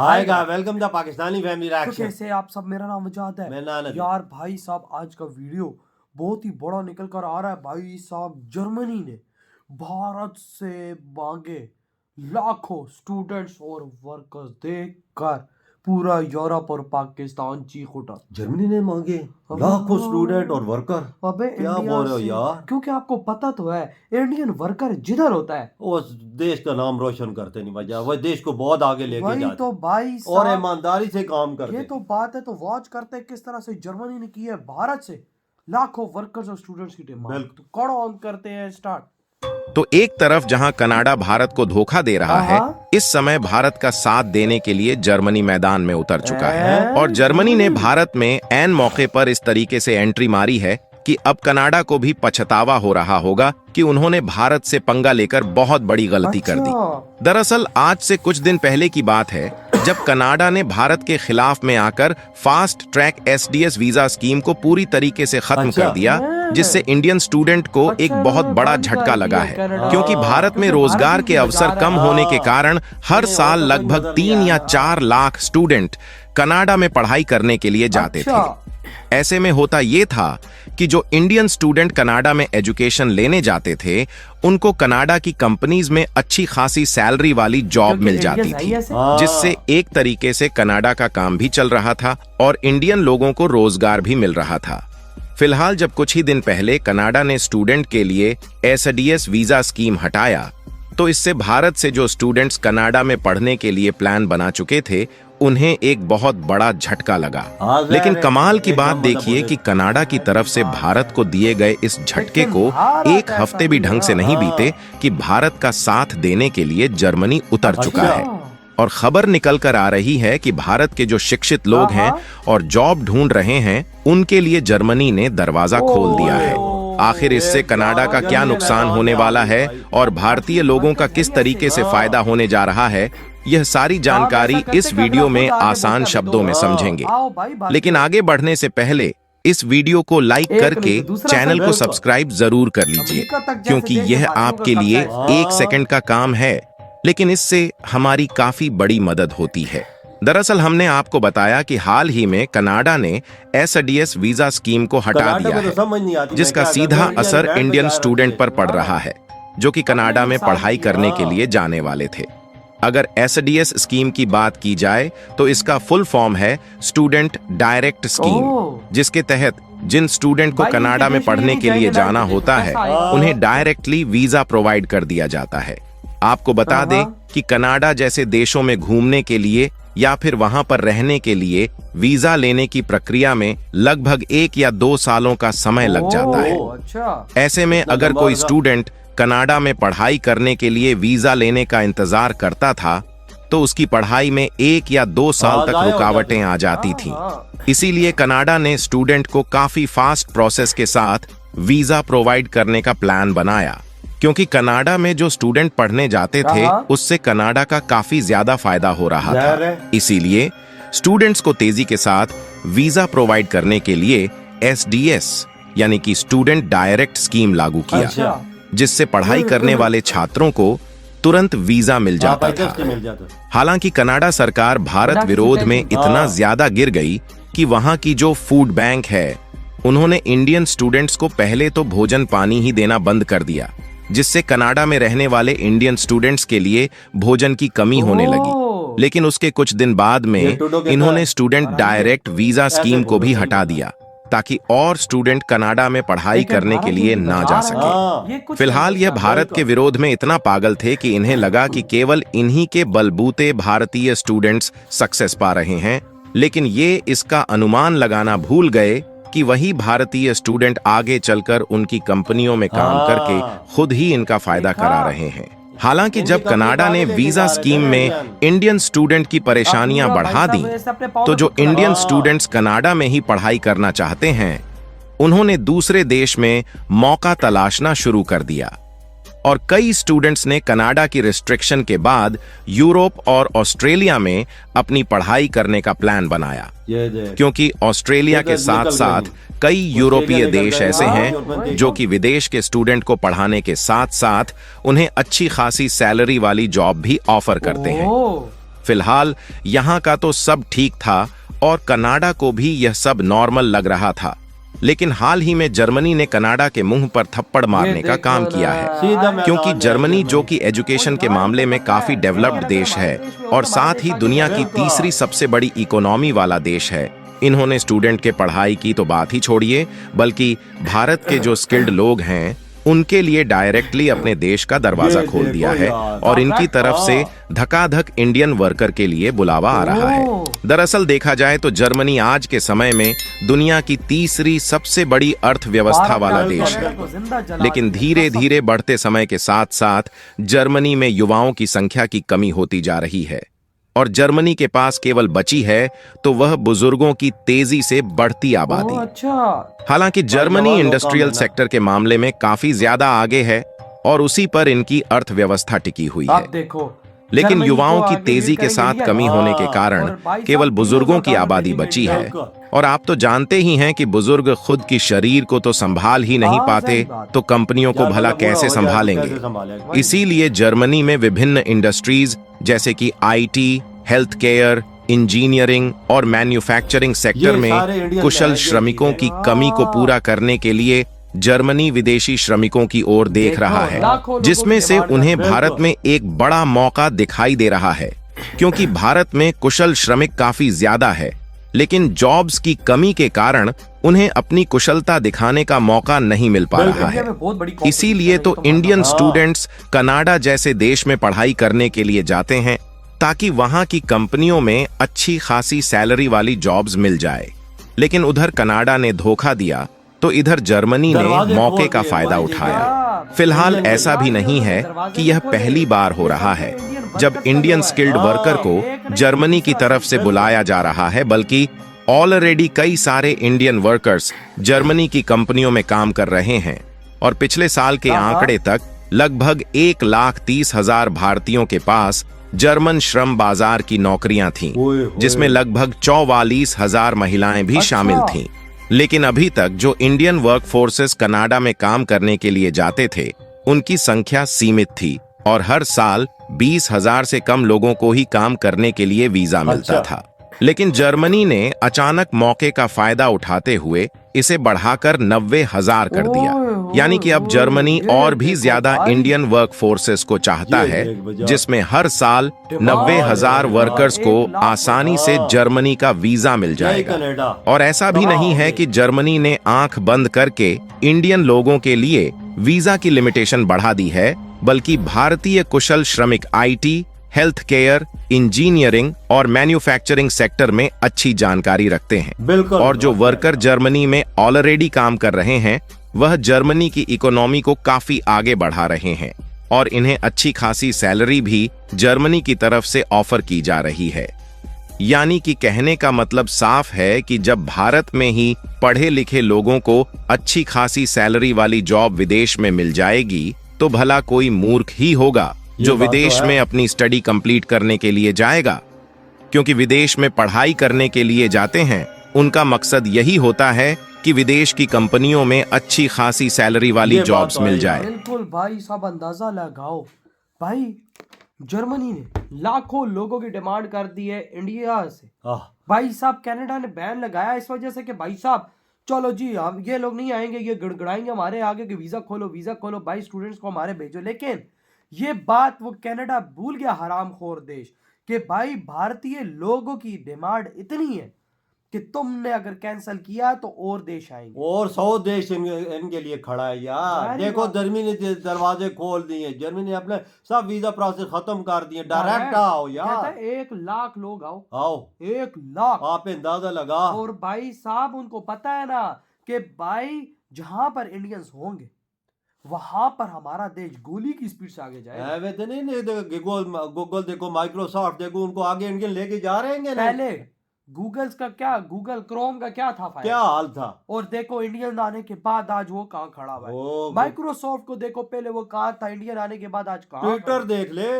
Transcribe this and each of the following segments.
हाय गा welcome the Pakistani family तो reaction. कैसे आप सब। मेरा नाम वजाद है। मैं नानद। यार भाई साहब आज का वीडियो बहुत ही बड़ा निकल कर आ रहा है। भाई साहब जर्मनी ने भारत से मांगे लाखों स्टूडेंट्स और वर्कर्स देखकर पूरा यूरोप और पाकिस्तान चीख उठा। जर्मनी ने मांगे लाखों स्टूडेंट और वर्कर। अबे क्या इंडिया बोल रहे हो से, यार? क्योंकि आपको पता तो है इंडियन वर्कर जिधर होता है उस देश का नाम रोशन करते नहीं वजह वह देश को बहुत आगे लेके वही जाते तो भाई और साहब ईमानदारी से काम ये करते। तो बात है। तो वॉच करते हैं किस तरह से जर्मनी ने की है भारत से लाखों वर्कर्स और स्टूडेंट्स की टीम। तो कौन ऑन करते हैं स्टार्ट। तो एक तरफ जहां कनाडा भारत को धोखा दे रहा है, इस समय भारत का साथ देने के लिए जर्मनी मैदान में उतर चुका है। और जर्मनी ने भारत में ऐन मौके पर इस तरीके से एंट्री मारी है कि अब कनाडा को भी पछतावा हो रहा होगा कि उन्होंने भारत से पंगा लेकर बहुत बड़ी गलती कर दी। दरअसल आज से कुछ दिन पहले की बात है जब कनाडा ने भारत के खिलाफ में आकर fast track SDS visa scheme को पूरी तरीके से खत्म कर दिया, जिससे इंडियन स्टूडेंट को एक बहुत बड़ा झटका लगा है। क्योंकि भारत में रोजगार के अवसर कम होने के कारण हर साल लगभग 3 या 4 लाख स्टूडेंट कनाडा में पढ़ाई करने के लिए जाते थे। ऐसे में होता ये था कि जो इंडियन स्टूडेंट कनाडा में एजुकेशन लेने जाते थे उनको कनाडा की कंपनीज में अच्छी खासी सैलरी वाली जॉब मिल जाती थी, जिससे एक तरीके से कनाडा का काम भी चल रहा था और इंडियन लोगों को रोजगार भी मिल रहा था। फिलहाल जब कुछ ही दिन पहले कनाडा ने स्टूडेंट के लिए एसडीएस वीजा स्कीम हटाया तो इससे भारत से जो स्टूडेंट्स कनाडा में पढ़ने के लिए प्लान बना चुके थे उन्हें एक बहुत बड़ा झटका लगा। लेकिन कमाल की बात देखिए कि कनाडा की तरफ से भारत को दिए गए इस झटके को एक हफ्ते भी ढंग से नहीं बीते कि भारत का साथ देने के लिए जर्मनी उतर चुका है। और खबर निकल कर आ रही है कि भारत के जो शिक्षित लोग हैं और जॉब ढूंढ रहे हैं उनके लिए जर्मनी ने दरवाजा खोल दिया है। आखिर इससे कनाडा का क्या नुकसान होने वाला है और भारतीय लोगों का किस तरीके से फायदा होने जा रहा है, यह सारी जानकारी इस वीडियो में आसान शब्दों में समझेंगे। लेकिन आगे बढ़ने से पहले इस वीडियो को लाइक करके चैनल को सब्सक्राइब जरूर कर लीजिए, क्योंकि यह आपके लिए 1 सेकंड का काम है लेकिन इससे हमारी काफी बड़ी मदद होती है। दरअसल हमने आपको बताया कि हाल ही में कनाडा ने एसडीएस वीजा स्कीम को हटा दिया है, जिसका सीधा असर इंडियन स्टूडेंट पर पड़ रहा है जो कि कनाडा में पढ़ाई करने के लिए जाने वाले थे। अगर एसडीएस स्कीम की बात की जाए तो इसका फुल फॉर्म है स्टूडेंट डायरेक्ट स्कीम, जिसके तहत जिन स्टूडेंट को कनाडा में पढ़ने के लिए जाना होता है उन्हें डायरेक्टली वीजा प्रोवाइड कर दिया जाता है। आपको बता दें कि कनाडा जैसे देशों में घूमने के लिए या फिर वहां पर रहने के लिए वीजा लेने की प्रक्रिया में लगभग 1 या 2 सालों का समय लग जाता है। ऐसे में अगर कोई स्टूडेंट कनाडा में पढ़ाई करने के लिए वीजा लेने का इंतजार करता था तो उसकी पढ़ाई में 1 या 2 साल तक रुकावटें आ जाती थीं। इसीलिए कनाडा ने स्टूडेंट को काफी फास्ट प्रोसेस के साथ वीजा प्रोवाइड करने का प्लान बनाया, क्योंकि कनाडा में जो स्टूडेंट पढ़ने जाते थे उससे कनाडा का काफी ज्यादा फायदा हो रहा था। इसीलिए स्टूडेंट्स को तेजी के साथ वीजा प्रोवाइड करने के लिए एसडीएस यानी कि स्टूडेंट डायरेक्ट स्कीम लागू किया, जिससे पढ़ाई करने वाले छात्रों को तुरंत वीजा मिल जाता था। हालांकि कनाडा सरकार भारत विरोध में इतना ज्यादा गिर गई कि वहां की जो फूड बैंक है उन्होंने इंडियन स्टूडेंट्स को पहले तो भोजन पानी ही देना बंद कर दिया, जिससे कनाडा में रहने वाले इंडियन स्टूडेंट्स के लिए भोजन की कमी होने लगी। लेकिन उसके कुछ दिन बाद में इन्होंने स्टूडेंट डायरेक्ट वीजा स्कीम को भी हटा दिया ताकि और स्टूडेंट कनाडा में पढ़ाई करने के लिए ना जा सके। फिलहाल यह भारत के विरोध में इतना पागल थे कि इन्हें लगा कि केवल इन्हीं के बलबूते भारतीय स्टूडेंट्स सक्सेस पा रहे हैं, लेकिन ये इसका अनुमान लगाना भूल गए कि वही भारतीय स्टूडेंट आगे चलकर उनकी कंपनियों में काम करके खुद ही इनका फायदा करा रहे हैं। हालांकि जब कनाडा ने वीजा स्कीम में इंडियन स्टूडेंट की परेशानियां बढ़ा दी तो जो इंडियन स्टूडेंट्स कनाडा में ही पढ़ाई करना चाहते हैं उन्होंने दूसरे देश में मौका तलाशना शुरू कर दिया और कई स्टूडेंट्स ने कनाडा की रिस्ट्रिक्शन के बाद यूरोप और ऑस्ट्रेलिया में अपनी पढ़ाई करने का प्लान बनाया, क्योंकि ऑस्ट्रेलिया के साथ साथ कई यूरोपीय देश ऐसे हैं जो कि विदेश के स्टूडेंट को पढ़ाने के साथ साथ उन्हें अच्छी खासी सैलरी वाली जॉब भी ऑफर करते हैं। फिलहाल यहाँ का तो सब ठीक था और कनाडा को भी यह सब नॉर्मल लग रहा था, लेकिन हाल ही में जर्मनी ने कनाडा के मुंह पर थप्पड़ मारने का काम किया है, क्योंकि जर्मनी जो कि एजुकेशन के मामले में काफी डेवलप्ड देश है और साथ ही दुनिया की तीसरी सबसे बड़ी इकोनॉमी वाला देश है, इन्होंने स्टूडेंट के पढ़ाई की तो बात ही छोड़िए, बल्कि भारत के जो स्किल्ड लोग हैं उनके लिए डायरेक्टली अपने देश का दरवाजा खोल दिया है और इनकी तरफ से धकाधक इंडियन वर्कर के लिए बुलावा आ रहा है। दरअसल देखा जाए तो जर्मनी आज के समय में दुनिया की तीसरी सबसे बड़ी अर्थव्यवस्था वाला देश है, लेकिन धीरे धीरे बढ़ते समय के साथ साथ जर्मनी में युवाओं की संख्या की कमी होती जा रही है और जर्मनी के पास केवल बची है तो वह बुजुर्गों की तेजी से बढ़ती आबादी। हालांकि जर्मनी इंडस्ट्रियल सेक्टर के मामले में काफी ज्यादा आगे है और उसी पर इनकी अर्थव्यवस्था टिकी हुई है, लेकिन युवाओं की तेजी के साथ कमी होने के कारण केवल बुजुर्गों की आबादी बची है और आप तो जानते ही हैं कि बुजुर्ग खुद की शरीर को तो संभाल ही नहीं पाते तो कंपनियों को भला कैसे संभालेंगे। इसीलिए जर्मनी में विभिन्न इंडस्ट्रीज जैसे कि आईटी, हेल्थ केयर, इंजीनियरिंग और मैन्युफैक्चरिंग सेक्टर में कुशल श्रमिकों की कमी को पूरा करने के लिए जर्मनी विदेशी श्रमिकों की ओर देख रहा है, जिसमें से उन्हें भारत में एक बड़ा मौका दिखाई दे रहा है, क्योंकि भारत में कुशल श्रमिक काफी ज्यादा है, लेकिन जॉब्स की कमी के कारण उन्हें अपनी कुशलता दिखाने का मौका नहीं मिल पा रहा है। इसीलिए तो इंडियन स्टूडेंट्स कनाडा जैसे देश में पढ़ाई करने के लिए जाते हैं ताकि वहां की कंपनियों में अच्छी खासी सैलरी वाली जॉब्स मिल जाए, लेकिन उधर कनाडा ने धोखा दिया तो इधर जर्मनी ने मौके का फायदा उठाया। फिलहाल ऐसा भी नहीं है कि यह पहली बार हो रहा है जब इंडियन स्किल्ड वर्कर को जर्मनी की तरफ से बुलाया जा रहा है, बल्कि ऑलरेडी कई सारे इंडियन वर्कर्स जर्मनी की कंपनियों में काम कर रहे हैं और पिछले साल के आंकड़े तक लगभग 1,30,000 भारतीयों के पास जर्मन श्रम बाजार की नौकरियां थीं, जिसमें लगभग 44,000 महिलाएं भी शामिल थीं। लेकिन अभी तक जो इंडियन वर्क फोर्सेस कनाडा में काम करने के लिए जाते थे उनकी संख्या सीमित थी और हर साल 20,000 से कम लोगों को ही काम करने के लिए वीजा मिलता था। लेकिन जर्मनी ने अचानक मौके का फायदा उठाते हुए इसे बढ़ाकर 90,000 कर दिया, यानी कि अब जर्मनी और भी ज्यादा इंडियन वर्क फोर्सेस को चाहता है, जिसमें हर साल 90,000 वर्कर्स को आसानी से जर्मनी का वीजा मिल जाएगा। और ऐसा भी नहीं है कि जर्मनी ने आंख बंद करके इंडियन लोगों के लिए वीजा की लिमिटेशन बढ़ा दी है, बल्कि भारतीय कुशल श्रमिक आईटी, हेल्थ केयर, इंजीनियरिंग और मैन्युफैक्चरिंग सेक्टर में अच्छी जानकारी रखते हैं और जो वर्कर जर्मनी में ऑलरेडी काम कर रहे हैं वह जर्मनी की इकोनॉमी को काफी आगे बढ़ा रहे हैं और इन्हें अच्छी खासी सैलरी भी जर्मनी की तरफ से ऑफर की जा रही है। यानी कि कहने का मतलब साफ है कि जब भारत में ही पढ़े लिखे लोगों को अच्छी खासी सैलरी वाली जॉब विदेश में मिल जाएगी तो भला कोई मूर्ख ही होगा जो विदेश में अपनी स्टडी कंप्लीट करने के लिए जाएगा, क्योंकि विदेश में पढ़ाई करने के लिए जाते हैं उनका मकसद यही होता है कि विदेश की कंपनियों में अच्छी खासी सैलरी वाली जॉब्स मिल जाए। बिल्कुल भाई साहब, अंदाजा लगाओ भाई, जर्मनी ने लाखों लोगों की डिमांड कर दी है इंडिया से। भाई साहब कनाडा ने बैन लगाया इस वजह से कि भाई साहब चलो जी हम ये लोग नहीं आएंगे, ये गड़गड़ाएंगे हमारे आगे कि वीजा खोलो भाई स्टूडेंट्स को हमारे भेजो। लेकिन ये बात वो कनाडा भूल गया, हरामखोर देश, कि भाई भारतीय लोगों की डिमांड इतनी है कि तुमने अगर कैंसिल किया तो और देश आएंगे और 100 देश इनके लिए खड़ा है यार। देखो जर्मनी ने दरवाजे खोल दिए, जर्मनी ने अपने सब वीजा प्रोसेस खत्म कर दिए, डायरेक्ट आओ यार, 1 लाख लोग आओ 1 लाख, आप अंदाजा लगा। और भाई साहब उनको पता है ना कि भाई जहां पर इंडियंस होंगे वहां पर हमारा देश गोली की स्पीड से आगे जाएगा। वैसे नहीं गूगल देखो, माइक्रोसॉफ्ट देखो, उनको आगे इंडियन लेके जा रहे हैं। पहले गूगल्स का क्या, गूगल क्रोम का क्या था फायदा, क्या हाल था, और देखो इंडियन आने के बाद आज वो कहाँ खड़ा हुआ है। माइक्रोसॉफ्ट को देखो, पहले वो कहाँ था, इंडियन आने के बाद आज कहाँ। ट्विटर देख ले,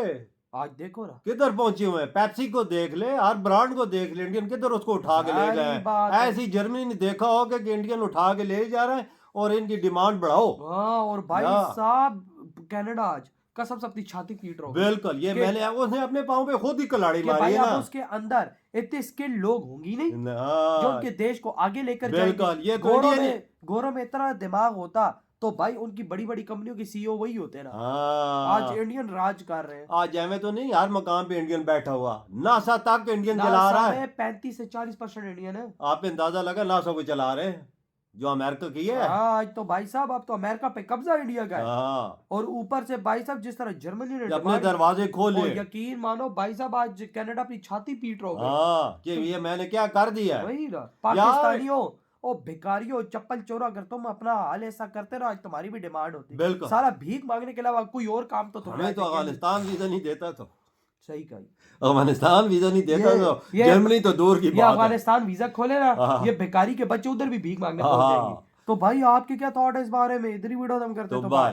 आज देखो ना किधर पहुंचे हुए हैं। पेप्सी को देख ले, हर ब्रांड को देख ले, इंडियन किधर उसको उठा के ले गए। ऐसी जर्मनी ने देखा होगा कि इंडियन उठा के ले जा रहे हैं और इनकी डिमांड बढ़ाओ। और भाई साहब कनाडा आज कसम से अपनी छाती पीट रहा हूँ बिल्कुल, ये कि- मैंने उसने अपने पाँव पे खुद ही कुल्हाड़ी कि मारी भाई है अब ना। उसके अंदर इतने स्किल्ड लोग होंगी नहीं जो हाँ, उनके देश को आगे लेकर बिल्कुल, जाएंगे। ये तो इंडिया ने- गोरों में इतना दिमाग होता तो भाई उनकी बड़ी बड़ी कंपनियों के सीईओ वही होते ना। आज हाँ, इंडियन राज कर रहे हैं। आज एवं तो नहीं, हर मकाम पे इंडियन बैठा हुआ, नासा तक इंडियन चला रहा है। 35 से 40% इंडियन है। आप पे अंदाजा लगा नासा को चला रहे हैं जो अमेरिका की है। हाँ, आज तो भाई साहब अब तो अमेरिका पे कब्जा इंडिया का है। हाँ, और ऊपर से भाई साहब जिस तरह जर्मनी ने ये अपने डिमांड- दरवाजे खोले। और यकीन मानो भाई साहब आज कनाडा अपनी छाती पीट रहा होगा। हाँ, कि ये मैंने क्या कर दिया है। वही ना, पाकिस्तानियों ओ भिखारियों, चप्पल चोर, अगर तुम अपना हाल ऐसा करते रहो आज तुम्हारी भी डिमांड होती। बिल्कुल। सारा भीख मांगने के अलावा कोई और काम तो तुम्हारे हमें तो हाथ में अफगानिस्तान वीजा नहीं देता, तो सही कही। अफगानिस्तान वीजा नहीं देता, ये- तो ये- जर्मनी तो दूर की ये बात है। अफगानिस्तान वीजा खोले ना, हाँ। ये भिखारी के बच्चे उधर भी भीख मांगने हाँ। पहुंच जाएंगे। तो भाई आपके क्या थॉट है इस बारे में? इधर ही वीडियो हम करते तो तो बाय।